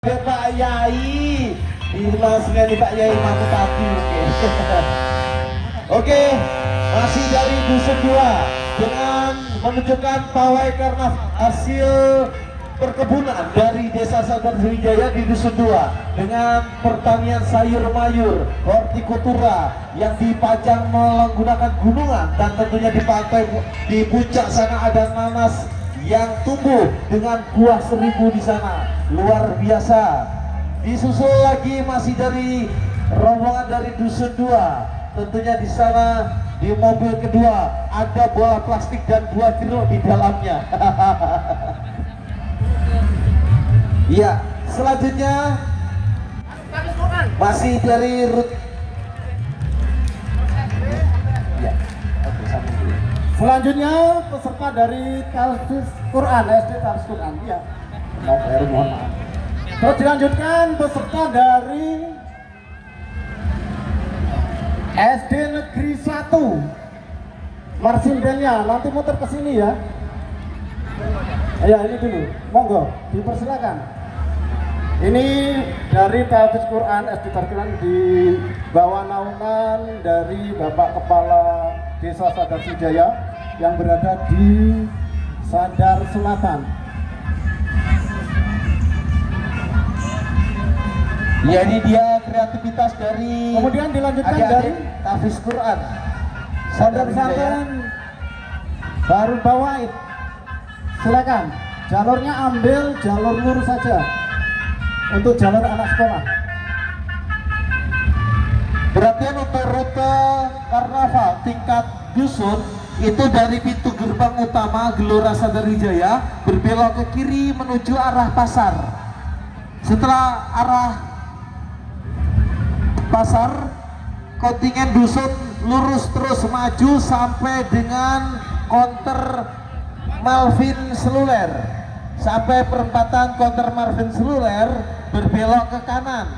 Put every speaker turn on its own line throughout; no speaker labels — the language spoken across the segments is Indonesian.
Pak Yai di masnya nih Pak Yai mampu tadi. Oke, masih dari Dusun 2 dengan menunjukkan pawai karena hasil perkebunan dari Desa Sadar Sriwijaya di Dusun 2 dengan pertanian sayur mayur, hortikultura yang dipajang menggunakan gunungan dan tentunya di pantai di puncak sana ada nanas yang tumbuh dengan buah 1000 di sana, luar biasa. Disusul lagi masih dari rombongan dari Dusun 2, tentunya di sana di mobil kedua ada bola plastik dan buah jeruk di dalamnya. Ya, selanjutnya masih dari ya, oke, sambung dulu.
Selanjutnya peserta dari Tahfiz Quran, SD Tahfiz Quran, ya. Mohon maaf. Terus dilanjutkan peserta dari SD Negeri 1. Marching band-nya nanti muter ke sini ya. Ya, ini dulu. Monggo, dipersilakan. Ini dari Tahfiz Quran SD Tahfiz Quran di bawah naungan dari Bapak Kepala Desa Sadar Sriwijaya yang berada di Sadar Selatan.
Ya, ini dia kreativitas dari
Kemudian dilanjutkan dari
Tahfiz Quran
Sadar Pesantren Baru Bawait. Silakan, jalurnya ambil jalur lurus saja untuk jalur anak sekolah.
Berarti untuk rute karnaval tingkat dusun itu dari pintu gerbang utama Gelora Sadar Sriwijaya berbelok ke kiri menuju arah pasar. Setelah arah pasar, kontingen dusun lurus terus maju sampai dengan konter Malvin Seluler. Sampai perempatan konter Malvin Seluler berbelok ke kanan.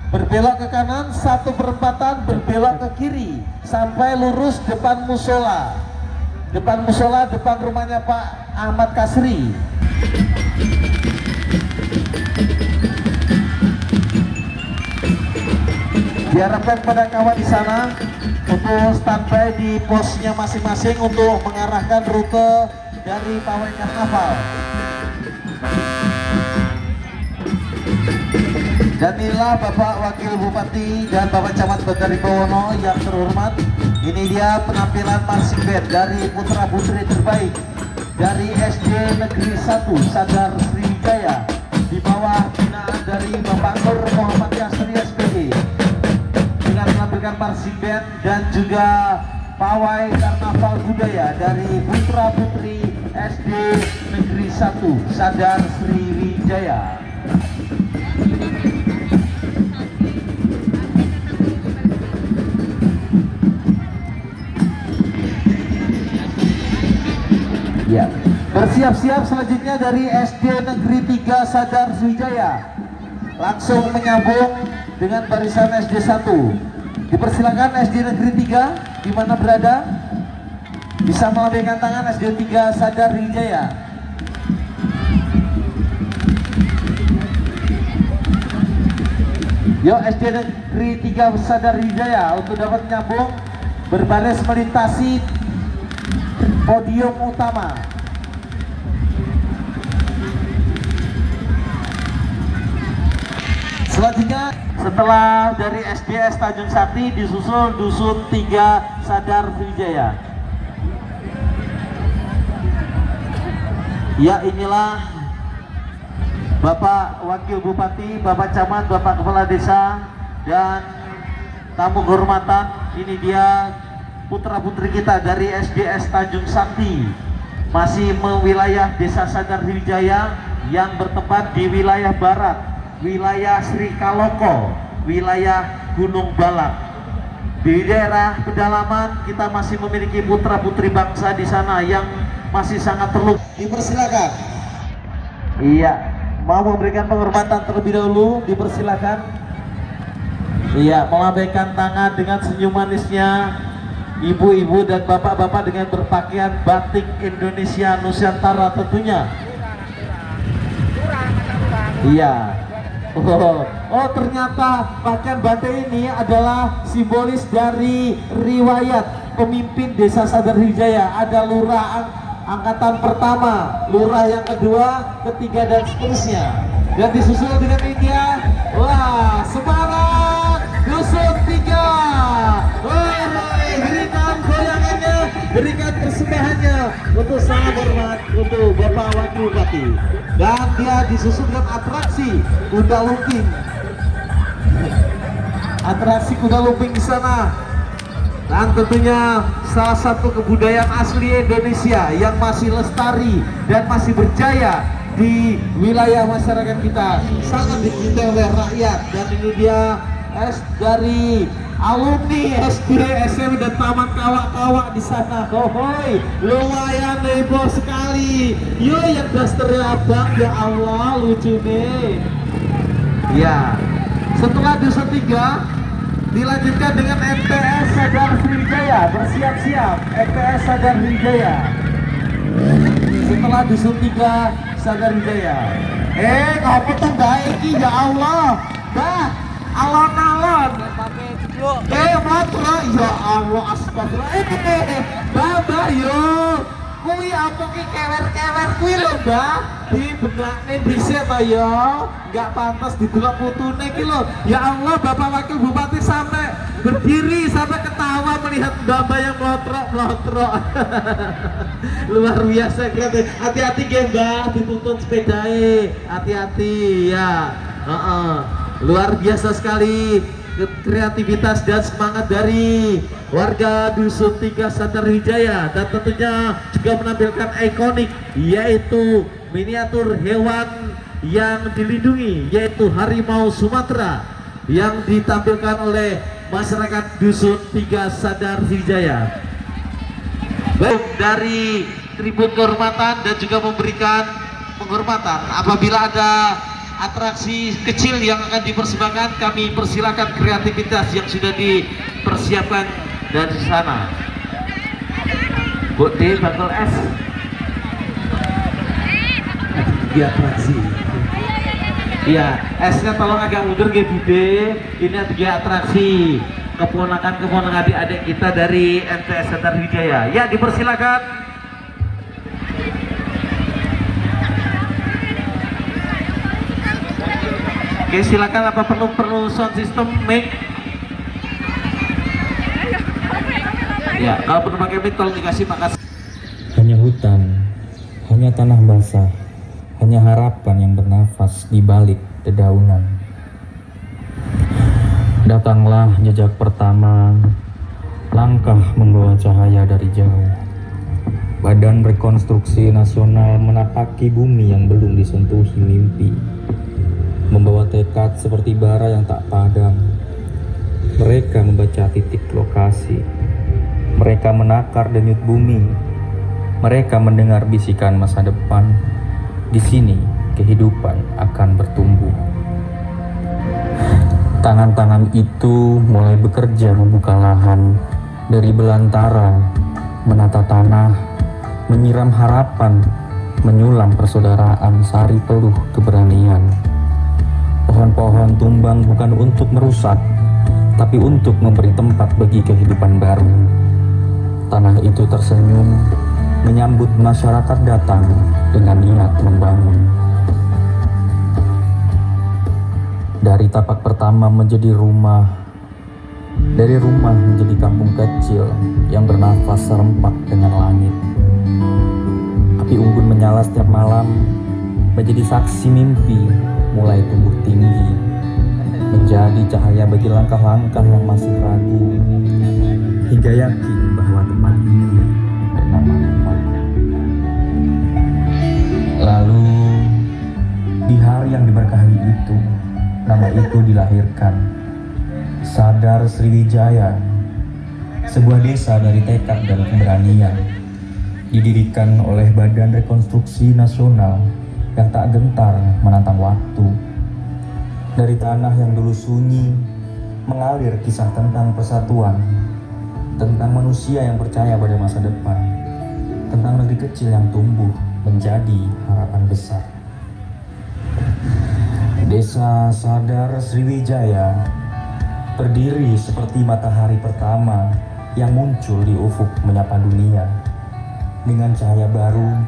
Berbelok ke kanan, satu perempatan berbelok ke kiri sampai lurus depan musola. Depan musola, depan rumahnya Pak Ahmad Kasri. Diharapkan pada kawan di sana untuk standby di posnya masing-masing untuk mengarahkan rute dari pawai karnaval. Dan inilah Bapak Wakil Bupati dan Bapak Camat Bagari Bawono yang terhormat. Ini dia penampilan marching band dari putra putri terbaik dari SD Negeri 1 Sadar Sriwijaya di bawah binaan dari Bapak Nur Muhammad Yasri SPD dengan menampilkan marching band dan juga pawai karnaval budaya dari putra putri SD Negeri 1 Sadar Sriwijaya. Ya, bersiap-siap selanjutnya dari SD Negeri 3 Sadar Sriwijaya langsung menyambung dengan barisan SD 1. Dipersilakan SD Negeri 3 di mana berada bisa melambaikan tangan. SD 3 Sadar Sriwijaya. Yuk SD Negeri 3 Sadar Sriwijaya untuk dapat menyambung berbaris melintasi podium utama. Selanjutnya setelah dari SDS Tanjung Sakti disusul Dusun 3 Sadar Sriwijaya. Ya, inilah Bapak Wakil Bupati, Bapak Camat, Bapak Kepala Desa dan tamu kehormatan. Ini dia putra putri kita dari SDS Tanjung Sakti, masih wilayah Desa Sadar Sriwijaya yang bertempat di wilayah barat, wilayah Sri Kaloko, wilayah Gunung Balak. Di daerah pedalaman kita masih memiliki putra putri bangsa di sana yang masih sangat perlu. Dipersilakan. Iya, mau memberikan penghormatan terlebih dahulu, dipersilakan. Iya, melambaikan tangan dengan senyum manisnya. Ibu-ibu dan bapak-bapak dengan berpakaian batik Indonesia Nusantara tentunya. Iya, Oh, ternyata pakaian batik ini adalah simbolis dari riwayat pemimpin Desa Sadar Hijaya. Ada lurah angkatan pertama, lurah yang kedua, ketiga dan seterusnya. Dan disusul dengan India. Wah, semangat Dusun 3. Berikan goyangannya, berikan persembahannya untuk sangat hormat untuk Bapak Wakil Bupati. Dan dia disusul dengan atraksi kuda lumping. Atraksi kuda lumping di sana. Dan tentunya salah satu kebudayaan asli Indonesia yang masih lestari dan masih berjaya di wilayah masyarakat kita, sangat dicintai oleh rakyat. Dan ini dia dari alumni SD, SMP dan taman kawak-kawak di sana. Hohoi, lumayan heboh sekali. Yo, yang dasternya abang, ya Allah, lucu nih. Ya, setelah Dusun 3 dilanjutkan dengan MTS Sadar Sriwijaya. Bersiap-siap MTS Sadar Sriwijaya. Setelah Dusun 3 Sadar Sriwijaya. Ngapa tuh baik ya Allah. Bah, alon-alon motor, ya Allah, astagfirullah. Babah yo, kuwi apa ki kewer-kewer kuwi lho, Mbah. Dibenakne dhisik to ya. Enggak pantas didelok putune ki lho. Ya Allah, Bapak Wakil Bupati sampai berdiri, sampai ketawa melihat Mbah yang melotrok-melotrok. Luar biasa kreatif. Hati-hati nggih, Mbah, dituntun sepedae. Hati-hati ya. Luar biasa sekali kreativitas dan semangat dari warga Dusun 3 Sadar Hijaya. Dan tentunya juga menampilkan ikonik, yaitu miniatur hewan yang dilindungi, yaitu harimau Sumatera, yang ditampilkan oleh masyarakat Dusun 3 Sadar Hijaya. Baik, dari tribun kehormatan dan juga memberikan penghormatan apabila ada atraksi kecil yang akan dipersembahkan, kami persilakan kreativitas yang sudah dipersiapkan dari sana. Bu D, bakul es. Di atraksi. Iya, esnya tolong agak mundur ya Bude. Ini tiga atraksi keponakan adik-adik kita dari MTS Sadar Hijaya. Ya, dipersilakan. Oke, silakan. Apa perlu sound system mic? Ya, kalau perlu pakai mic tolong dikasih, makasih.
Hanya hutan, hanya tanah basah, hanya harapan yang bernafas di balik dedaunan. Datanglah jejak pertama, langkah membawa cahaya dari jauh. Badan Rekonstruksi Nasional menapaki bumi yang belum disentuhi mimpi, membawa tekad seperti bara yang tak padam. Mereka membaca titik lokasi, mereka menakar denyut bumi, mereka mendengar bisikan masa depan. Di sini kehidupan akan bertumbuh. Tangan-tangan itu mulai bekerja membuka lahan, dari belantara, menata tanah, menyiram harapan, menyulam persaudaraan, sari peluh keberanian. Pohon-pohon tumbang bukan untuk merusak, tapi untuk memberi tempat bagi kehidupan baru. Tanah itu tersenyum, menyambut masyarakat datang dengan niat membangun. Dari tapak pertama menjadi rumah, dari rumah menjadi kampung kecil yang bernafas serempak dengan langit. Api unggun menyala setiap malam, menjadi saksi mimpi mulai tumbuh tinggi, menjadi cahaya bagi langkah-langkah yang masih ragu, hingga yakin bahwa tempat ini bernama rumah. Lalu di hari yang diberkahi itu, nama itu dilahirkan, Sadar Sriwijaya, sebuah desa dari tekad dan keberanian, didirikan oleh Badan Rekonstruksi Nasional yang tak gentar menantang waktu. Dari tanah yang dulu sunyi, mengalir kisah tentang persatuan, tentang manusia yang percaya pada masa depan, tentang negeri kecil yang tumbuh menjadi harapan besar. Desa Sadar Sriwijaya berdiri seperti matahari pertama yang muncul di ufuk menyapa dunia dengan cahaya baru,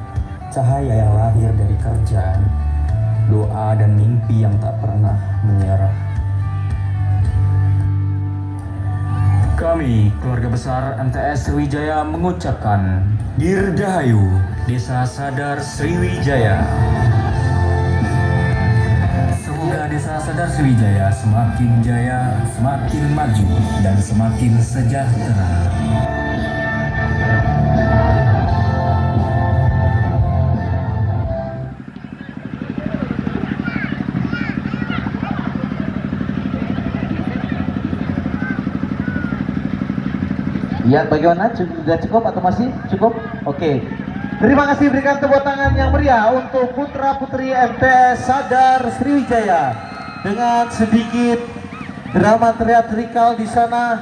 cahaya yang lahir dari kerja, doa dan mimpi yang tak pernah menyerah. Kami, keluarga besar MTS Sriwijaya mengucapkan Dirgahayu Desa Sadar Sriwijaya. Semoga Desa Sadar Sriwijaya semakin jaya, semakin maju, dan semakin sejahtera.
Ya, bagaimana? Sudah cukup atau masih cukup? Oke. Terima kasih, berikan tepuk tangan yang meriah untuk putra putri MTS Sadar Sriwijaya dengan sedikit drama teatrikal di sana,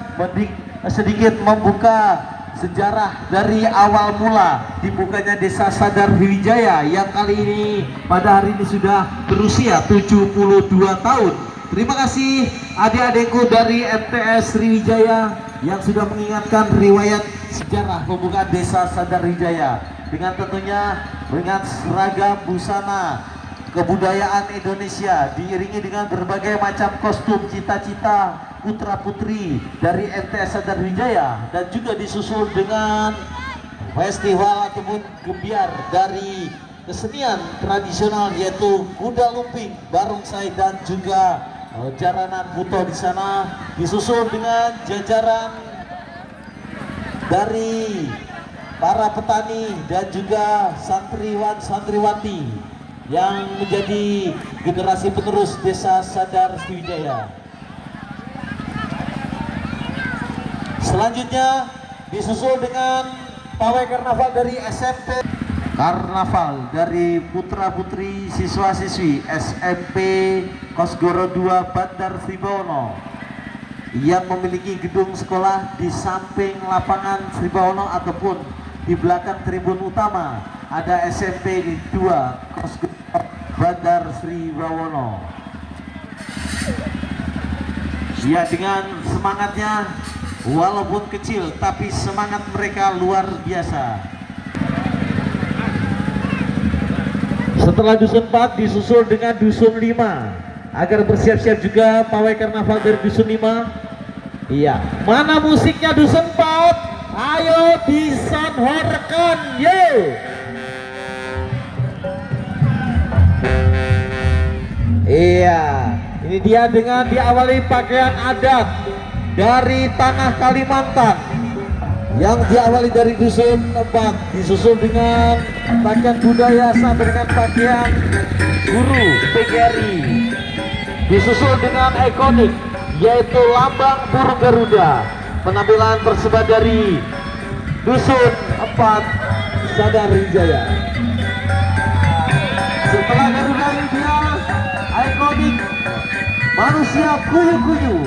sedikit membuka sejarah dari awal mula dibukanya Desa Sadar Sriwijaya yang kali ini pada hari ini sudah berusia 72 tahun. Terima kasih adik-adikku dari MTS Sriwijaya yang sudah mengingatkan riwayat sejarah pembukaan Desa Sadar Sriwijaya dengan tentunya dengan seragam busana kebudayaan Indonesia diiringi dengan berbagai macam kostum cita-cita putra putri dari MTS Sadar Sriwijaya dan juga disusul dengan festival ataupun gebiar dari kesenian tradisional yaitu kuda lumping, barongsai dan juga jaranan buto di sana, disusul dengan jajaran dari para petani dan juga santriwan santriwati yang menjadi generasi penerus Desa Sadar Sriwijaya. Selanjutnya disusul dengan pawai karnaval dari SMP, karnaval dari putra-putri siswa-siswi SMP Kosgoro 2 Bandar Sribawono yang memiliki gedung sekolah di samping lapangan Sribawono ataupun di belakang tribun utama ada SMP 2 Kosgoro Bandar Sribawono. Ya, dengan semangatnya walaupun kecil tapi semangat mereka luar biasa. Setelah dusun 4 disusul dengan dusun 5 agar bersiap-siap juga pawai karnaval dari dusun 5. Iya, mana musiknya dusun 4? Ayo disanhorkan, yo! Iya, ini dia dengan diawali pakaian adat dari tanah Kalimantan yang diawali dari dusun 4, disusul dengan pakaian budaya sampai dengan pakaian guru PGRI, disusul dengan ikonik yaitu lambang burung Garuda, penampilan persembahan dari dusun 4 Sadar Sriwijaya. Setelah Garuda ini dia ikonik manusia kuyu-kuyu,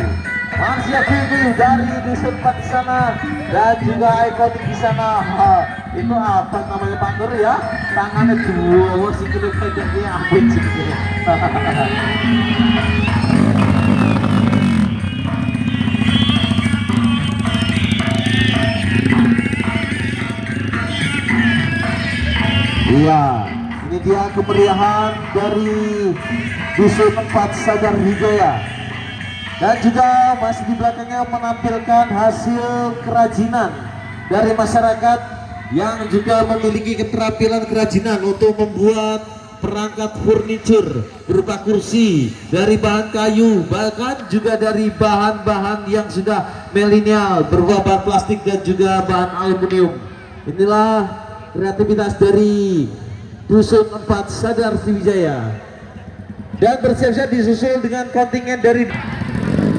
manusia kuyu-kuyu dari dusun 4 di sana dan juga ikonik di sana. Itu apa namanya Pak Nur ya? Tangannya dua, sikilnya pendeknya apa sikilnya? Iya, ini dia kemeriahan dari dusun 4 Sadar Sriwijaya. Dan juga masih di belakangnya menampilkan hasil kerajinan dari masyarakat yang juga memiliki keterampilan kerajinan untuk membuat perangkat furniture berupa kursi dari bahan kayu, bahkan juga dari bahan-bahan yang sudah milenial berupa bahan plastik dan juga bahan aluminium. Inilah kreativitas dari dusun 4 Sadar Sriwijaya. Dan bersiap-siap disusul dengan kontingen dari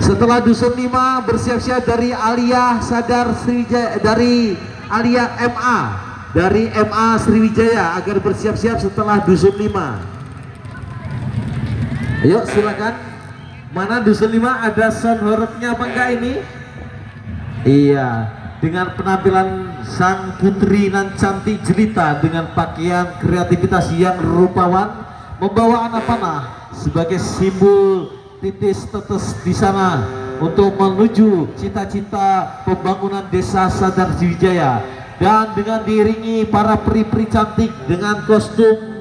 setelah dusun 5 bersiap-siap dari Alia Sadar Sriwijaya, dari Alia MA, dari MA Sriwijaya agar bersiap-siap setelah dusun 5. Ayo silakan. Mana dusun 5, ada sound horornya apa enggak ini? Iya, dengan penampilan sang putri nan cantik jelita dengan pakaian kreativitas yang rupawan membawa anak panah sebagai simbol titis tetes di sana untuk menuju cita-cita pembangunan desa Sadar Sriwijaya, dan dengan diiringi para peri-peri cantik dengan kostum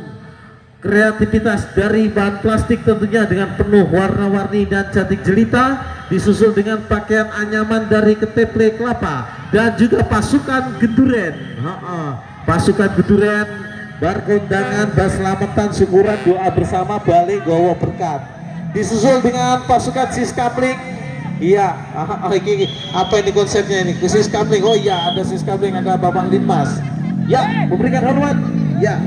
kreativitas dari bahan plastik tentunya dengan penuh warna-warni dan cantik jelita, disusul dengan pakaian anyaman dari keteple kelapa dan juga pasukan genduren. Pasukan genduren berkondangan berselamatan syukuran doa bersama balik gawa berkat, disusul dengan pasukan siskapling. Iya, ini apa ini konsepnya ini? Siskapling. Oh iya, ada siskapling, ada Bapak Linmas. Ya, memberikan hormat. Ya.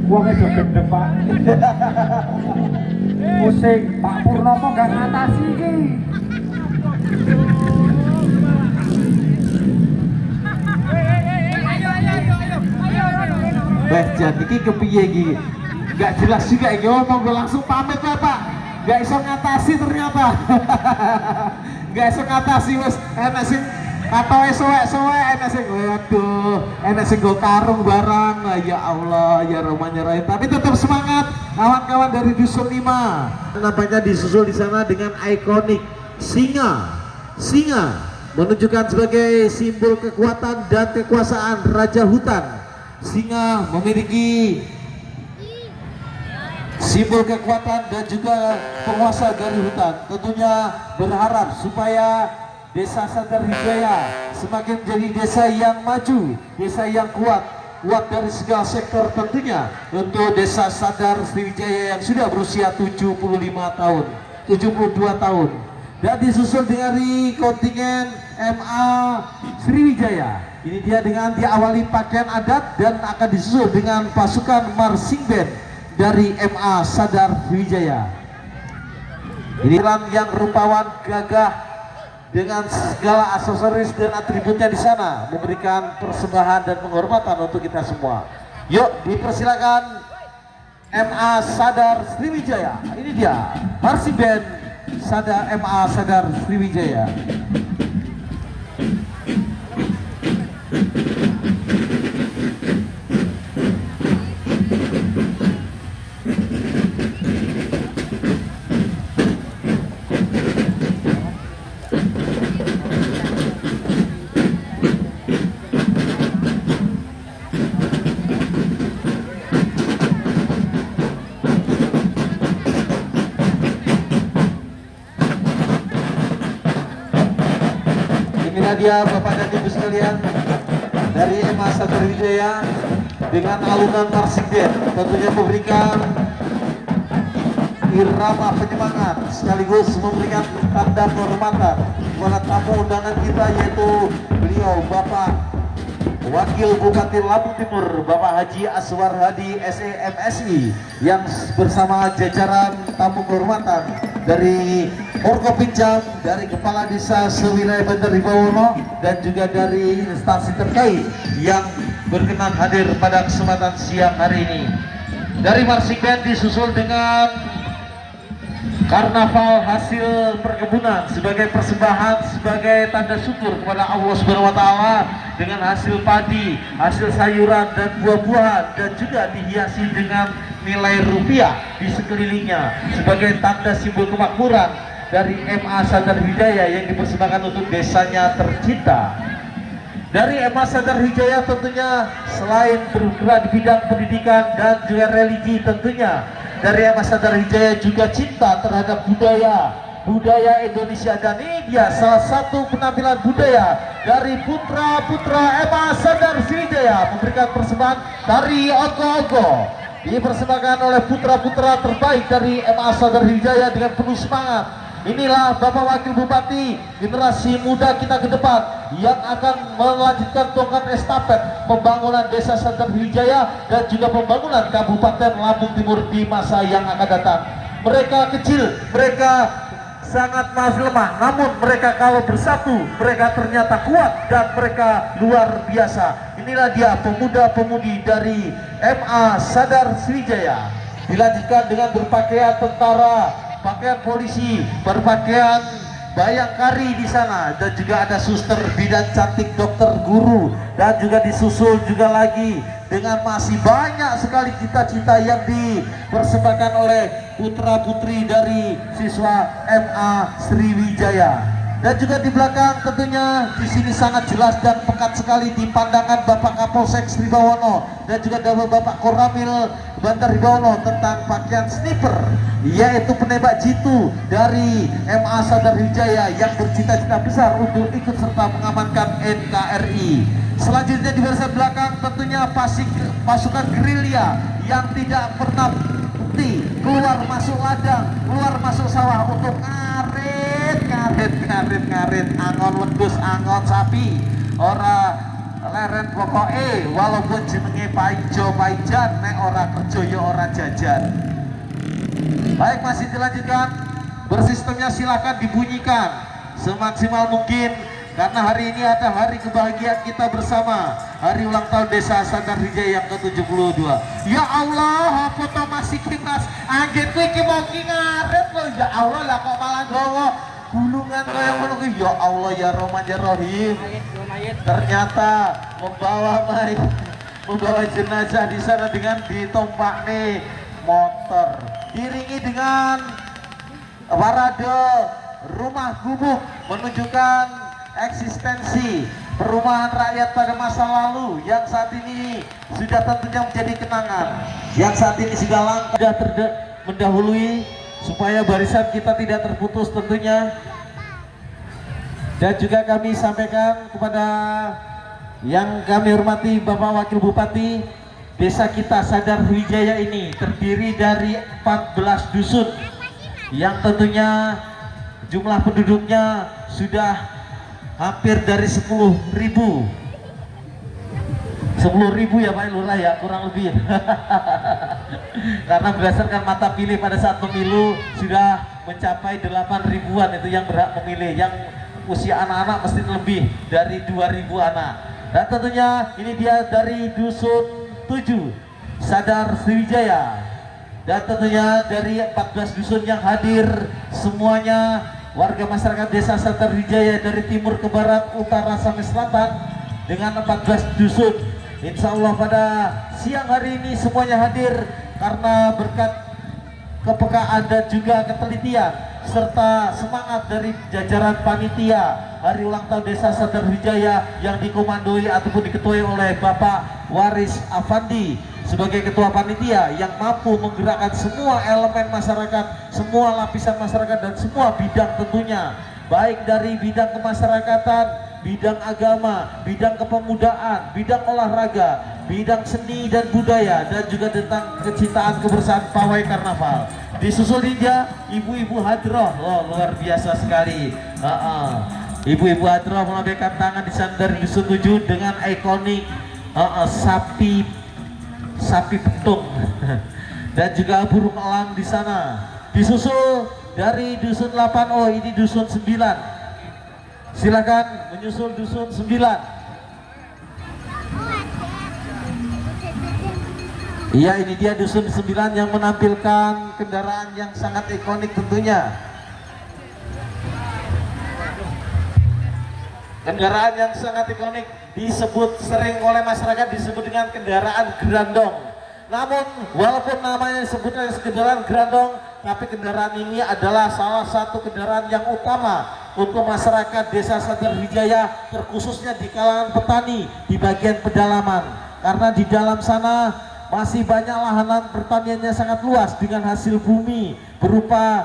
Uangnya sudah gede Pak. Pusing, Pak Purnomo gak ngatasi ini.
Jadi ini kepiye iki? Gak jelas juga iki, ngomong gue langsung pamit Bapak. Gak iso ngatasi ternyata. Gak iso ngatasi wes enak sing katoke suwek-suwek, enak sing waduh, enak sing go karung barang. Ya Allah, ya Rahman ya Rahim. Tapi tetap semangat kawan-kawan dari Dusun 5. Nampaknya disusul di sana dengan ikonik singa. Singa menunjukkan sebagai simbol kekuatan dan kekuasaan Raja Hutan. Singa memiliki simbol kekuatan dan juga penguasa dari hutan. Tentunya berharap supaya desa Sadar Sriwijaya semakin menjadi desa yang maju, desa yang kuat dari segala sektor tentunya. Untuk desa Sadar Sriwijaya yang sudah berusia 75 tahun, 72 tahun, dan disusul dari kontingen MA Sriwijaya. Ini dia dengan diawali pakaian adat dan akan disusul dengan pasukan marching band dari MA Sadar Sriwijaya. Ini yang rupawan gagah dengan segala aksesoris dan atributnya di sana, memberikan persembahan dan penghormatan untuk kita semua. Yuk, dipersilakan MA Sadar Sriwijaya. Ini dia marching band Sadar MA Sadar Sriwijaya. Inilah dia Bapak dan Ibu sekalian dari MA Sadar Sriwijaya dengan alunan marching band, tentunya memberikan irama penyemangat sekaligus memberikan tanda penghormatan kepada tamu undangan kita, yaitu beliau Bapak Wakil Bupati Lampung Timur Bapak Haji Aswar Hadi SEMSI yang bersama jajaran tamu kehormatan dari Forkopimda, dari Kepala Desa Sewilayah Banjar Ribawono, dan juga dari instansi terkait yang berkenan hadir pada kesempatan siang hari ini. Dari marching band disusul dengan karnaval hasil perkebunan sebagai persembahan, sebagai tanda syukur kepada Allah Subhanahu wa Ta'ala, dengan hasil padi, hasil sayuran dan buah-buahan, dan juga dihiasi dengan nilai rupiah di sekelilingnya sebagai tanda simbol kemakmuran dari MA Sadar Sriwijaya yang dipersembahkan untuk desanya tercinta. Dari MA Sadar Sriwijaya tentunya selain bergerak di bidang pendidikan dan juga religi, tentunya dari MA Sadar Sriwijaya juga cinta terhadap budaya Indonesia, dan ini dia salah satu penampilan budaya dari putra-putra MA Sadar Sriwijaya memberikan persembahan dari ogo-ogo, dipersembahkan oleh putra-putra terbaik dari MA Sadar Sriwijaya dengan penuh semangat. Inilah Bapak Wakil Bupati, generasi muda kita ke depan yang akan melanjutkan tongkat estafet pembangunan desa Sadar Sriwijaya dan juga pembangunan Kabupaten Lampung Timur di masa yang akan datang. Mereka kecil, mereka sangat masih lemah, namun mereka kalau bersatu, mereka ternyata kuat dan mereka luar biasa. Inilah dia pemuda-pemudi dari MA Sadar Sriwijaya. Dilanjutkan dengan berpakaian tentara, pakaian polisi, berpakaian Bayangkari di sana, dan juga ada suster bidan cantik, dokter, guru, dan juga disusul juga lagi dengan masih banyak sekali cita-cita yang dipersembahkan oleh putra-putri dari siswa MA Sriwijaya. Dan juga di belakang tentunya di sini sangat jelas dan pekat sekali di pandangan Bapak Kapolsek Sribawono dan juga Bapak Koramil Bandar Ribawono tentang pakaian sniper, yaitu penembak jitu dari MA Sadar Wijaya yang bercita-cita besar untuk ikut serta mengamankan NKRI. Selanjutnya di barisan belakang tentunya pasukan gerilya yang tidak pernah berhenti keluar masuk ladang, keluar masuk sawah untuk ngarit angon wedhus, angon sapi, ora leren pokoke walaupun jenenge paijo paijan nek ora kerja ya ora jajan. Baik, masih dilanjutkan. Bersistemnya silakan dibunyikan semaksimal mungkin karena hari ini ada hari kebahagiaan kita bersama, hari ulang tahun Desa Sadar Wijaya yang ke-72. Ya Allah, foto masih kimas anjir kuwi iki mau ki ngarit lho. Ya Allah, lah kok malah gowo gulungan kaya ngono ki. Ya Allah, ya Rahman ya Rahim. Ternyata membawa jenazah di sana dengan ditompakne motor, diringi dengan parade rumah gubuk menunjukkan eksistensi perumahan rakyat pada masa lalu yang saat ini sudah tentunya menjadi kenangan, yang saat ini sudah langkah mendahului supaya barisan kita tidak terputus tentunya. Dan juga kami sampaikan kepada yang kami hormati Bapak Wakil Bupati, desa kita Sadar Wijaya ini terdiri dari 14 dusun yang tentunya jumlah penduduknya sudah hampir dari 10.000 ya Pak Lurah ya, kurang lebih. Karena berdasarkan mata pilih pada saat pemilu sudah mencapai 8.000-an itu yang berhak memilih, yang usia anak-anak mesti lebih dari 2.000 anak. Dan tentunya ini dia dari dusun 7 Sadar Sriwijaya, dan tentunya dari 14 dusun yang hadir semuanya warga masyarakat Desa Sadar Wijaya dari timur ke barat, utara sampai selatan dengan 14 dusun. Insya Allah pada siang hari ini semuanya hadir karena berkat kepekaan dan juga ketelitian serta semangat dari jajaran panitia hari ulang tahun Desa Sadar Wijaya yang dikomandoi ataupun diketuai oleh Bapak Waris Afandi sebagai ketua panitia yang mampu menggerakkan semua elemen masyarakat, semua lapisan masyarakat dan semua bidang tentunya, baik dari bidang kemasyarakatan, bidang agama, bidang kepemudaan, bidang olahraga, bidang seni dan budaya, dan juga tentang kecintaan kebersamaan pawai karnaval. Disusul dia ibu-ibu hadroh, luar biasa sekali. Ibu-ibu hadroh melambaikan tangan di sana dari dusun 7 dengan ikonik sapi petung dan juga burung elang di sana. Disusul dari dusun 8, oh ini dusun 9. Silakan menyusul dusun 9. Iya, ini dia dusun 9 yang menampilkan kendaraan yang sangat ikonik tentunya. Kendaraan yang sangat ikonik disebut sering oleh masyarakat disebut dengan kendaraan gerandong. Namun walaupun namanya disebutnya kendaraan gerandong, tapi kendaraan ini adalah salah satu kendaraan yang utama untuk masyarakat Desa Sadar Wijaya, terkhususnya di kalangan petani di bagian pedalaman. Karena di dalam sana masih banyak lahanan pertaniannya sangat luas dengan hasil bumi berupa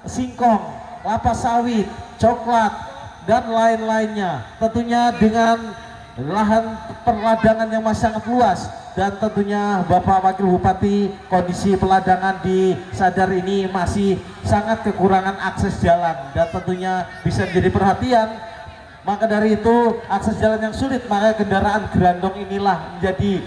singkong, kelapa sawit, coklat, dan lain-lainnya. Tentunya dengan lahan perladangan yang masih sangat luas, dan tentunya Bapak Wakil Bupati, kondisi peladangan di Sadar ini masih sangat kekurangan akses jalan dan tentunya bisa menjadi perhatian. Maka dari itu akses jalan yang sulit, maka kendaraan gerandong inilah menjadi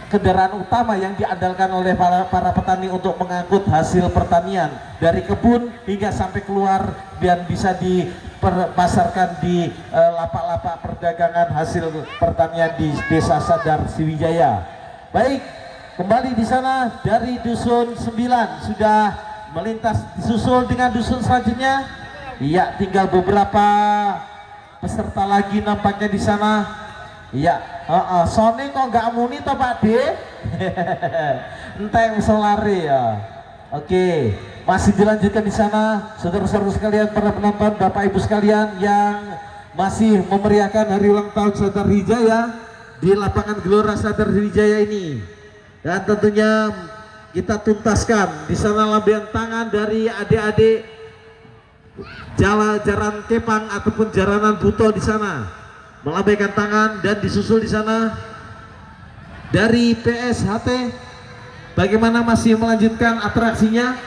kendaraan utama yang diandalkan oleh para petani untuk mengangkut hasil pertanian dari kebun hingga sampai keluar dan bisa dipasarkan di lapak-lapak perdagangan hasil pertanian di Desa Sadar Sriwijaya. Baik, kembali di sana dari dusun 9 sudah melintas disusul dengan dusun selanjutnya. Iya, tinggal beberapa peserta lagi nampaknya di sana. Iya, Sony kok nggak muni toh Pak D? Enteng solare ya. Oke, masih dilanjutkan di sana, saudara-saudara sekalian, para penonton, Bapak Ibu sekalian yang masih memeriahkan hari ulang tahun Sadar Hijaya di lapangan Gelora Sadar Hijaya ini. Dan tentunya kita tuntaskan di sana lambaian tangan dari adik-adik Jaran Kepang ataupun Jaranan Buto di sana melambaikan tangan, dan disusul di sana dari PSHT bagaimana masih melanjutkan atraksinya.